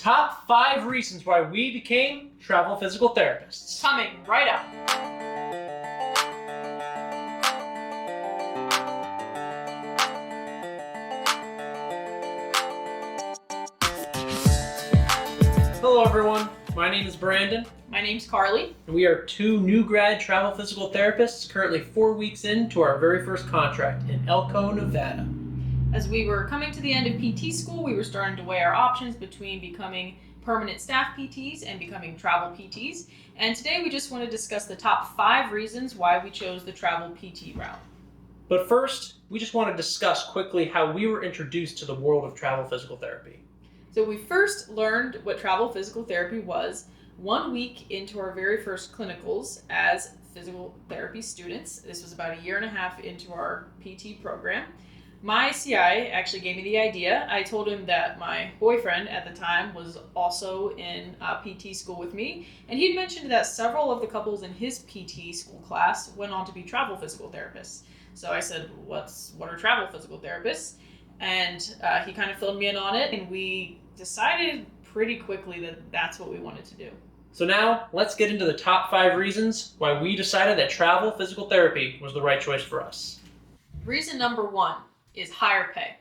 Top 5 reasons why we became travel physical therapists. Coming right up. Hello everyone, my name is Brandon. My name's Carly. And we are two new grad travel physical therapists currently 4 weeks into our very first contract in Elko, Nevada. As we were coming to the end of PT school, we were starting to weigh our options between becoming permanent staff PTs and becoming travel PTs. And today we just want to discuss the top 5 reasons why we chose the travel PT route. But first, we just want to discuss quickly how we were introduced to the world of travel physical therapy. So we first learned what travel physical therapy was 1 week into our very first clinicals as physical therapy students. This was about 1.5 years into our PT program. My CI actually gave me the idea. I told him that my boyfriend at the time was also in PT school with me, and he'd mentioned that several of the couples in his PT school class went on to be travel physical therapists. So I said, what are travel physical therapists? And he kind of filled me in on it, and we decided pretty quickly that that's what we wanted to do. So now, let's get into the top 5 reasons why we decided that travel physical therapy was the right choice for us. Reason number 1 is higher pay.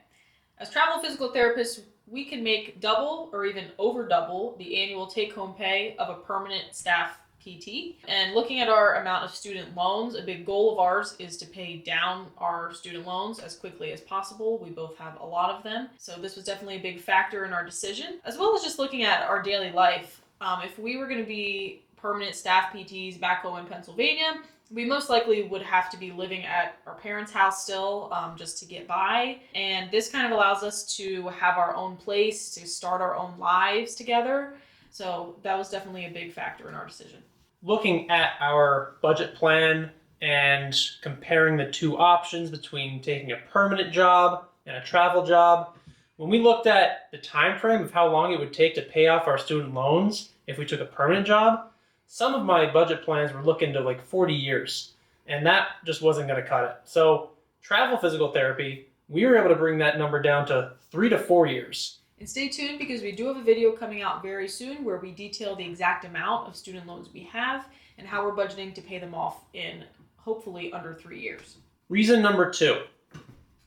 As travel physical therapists, we can make double or even over double the annual take-home pay of a permanent staff PT. And looking at our amount of student loans, a big goal of ours is to pay down our student loans as quickly as possible. We both have a lot of them. So this was definitely a big factor in our decision, as well as just looking at our daily life. If we were going to be permanent staff PTs back home in Pennsylvania, we most likely would have to be living at our parents' house still just to get by. And this kind of allows us to have our own place, to start our own lives together. So that was definitely a big factor in our decision. Looking at our budget plan and comparing the two options between taking a permanent job and a travel job, when we looked at the time frame of how long it would take to pay off our student loans if we took a permanent job, some of my budget plans were looking to like 40 years, and that just wasn't going to cut it. So travel physical therapy, we were able to bring that number down to 3 to 4 years. And stay tuned because we do have a video coming out very soon where we detail the exact amount of student loans we have and how we're budgeting to pay them off in hopefully under 3 years. Reason number 2,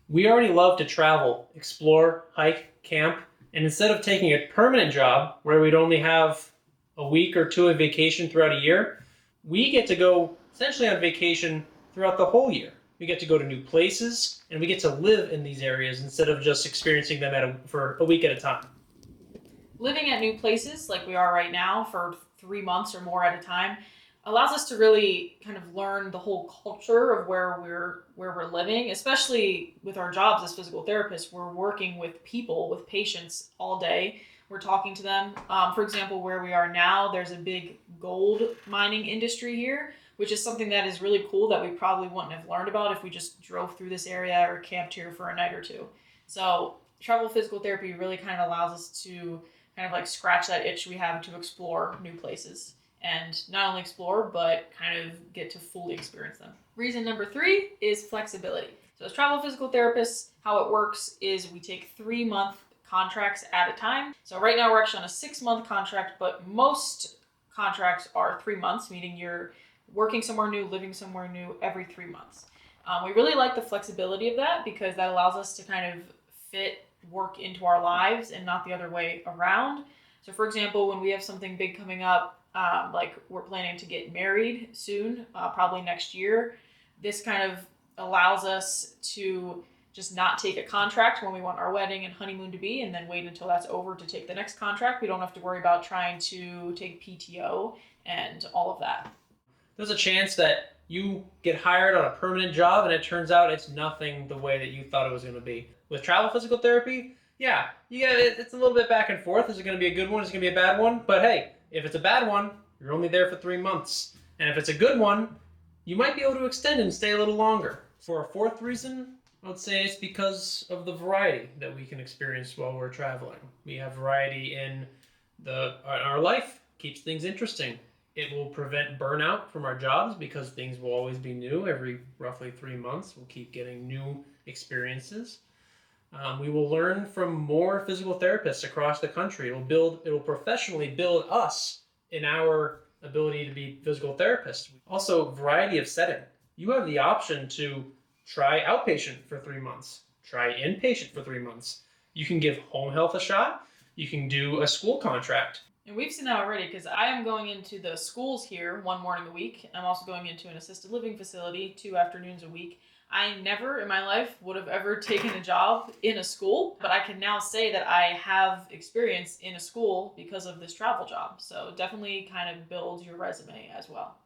we already love to travel, explore, hike, camp, and instead of taking a permanent job where we'd only have a week or 2 of vacation throughout a year, we get to go essentially on vacation throughout the whole year. We get to go to new places, and we get to live in these areas instead of just experiencing them for a week at a time. Living at new places like we are right now for 3 months or more at a time allows us to really kind of learn the whole culture of where we're living, especially with our jobs as physical therapists. We're working with people, with patients all day. We're talking to them. For example, where we are now, there's a big gold mining industry here, which is something that is really cool that we probably wouldn't have learned about if we just drove through this area or camped here for a night or 2. So travel physical therapy really kind of allows us to kind of like scratch that itch we have to explore new places. And not only explore, but kind of get to fully experience them. Reason number 3 is flexibility. So as travel physical therapists, how it works is we take 3-month contracts at a time. So right now we're actually on a 6-month contract, but most contracts are 3 months, meaning you're working somewhere new, living somewhere new every 3 months. We really like the flexibility of that because that allows us to kind of fit work into our lives and not the other way around. So for example, when we have something big coming up, like we're planning to get married soon, probably next year, this kind of allows us to just not take a contract when we want our wedding and honeymoon to be, and then wait until that's over to take the next contract. We don't have to worry about trying to take PTO and all of that. There's a chance that you get hired on a permanent job and it turns out it's nothing the way that you thought it was going to be. With travel physical therapy, yeah, it's a little bit back and forth. Is it going to be a good one? Is it going to be a bad one? But hey, if it's a bad one, you're only there for 3 months. And if it's a good one, you might be able to extend and stay a little longer. For a 4th reason, I would say it's because of the variety that we can experience while we're traveling. We have variety in our life, keeps things interesting. It will prevent burnout from our jobs because things will always be new. Every roughly 3 months, we'll keep getting new experiences. We will learn from more physical therapists across the country. It will professionally build us in our ability to be physical therapists. Also, variety of setting. You have the option to try outpatient for 3 months, try inpatient for 3 months. You can give home health a shot. You can do a school contract. And we've seen that already because I am going into the schools here one morning a week. I'm also going into an assisted living facility 2 afternoons a week. I never in my life would have ever taken a job in a school, but I can now say that I have experience in a school because of this travel job. So definitely kind of builds your resume as well.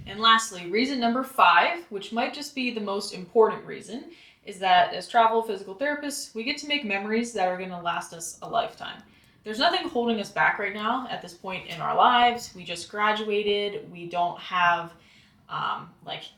And lastly, reason number 5, which might just be the most important reason, is that as travel physical therapists, we get to make memories that are going to last us a lifetime. There's nothing holding us back right now at this point in our lives. We just graduated. We don't have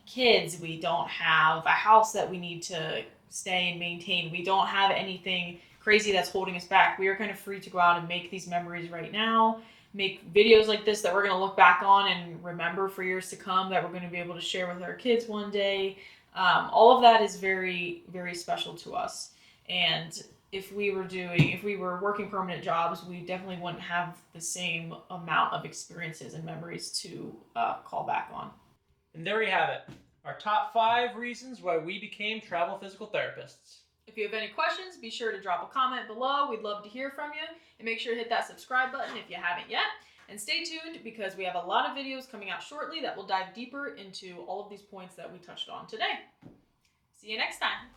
kids. We don't have a house that we need to stay and maintain. We don't have anything crazy that's holding us back. We are kind of free to go out and make these memories right now, make videos like this that we're going to look back on and remember for years to come, that we're going to be able to share with our kids one day. All of that is very, very special to us. And if we were working permanent jobs, we definitely wouldn't have the same amount of experiences and memories to call back on. And there you have it, our top 5 reasons why we became travel physical therapists. If you have any questions, be sure to drop a comment below. We'd love to hear from you. And make sure to hit that subscribe button if you haven't yet. And stay tuned because we have a lot of videos coming out shortly that will dive deeper into all of these points that we touched on today. See you next time.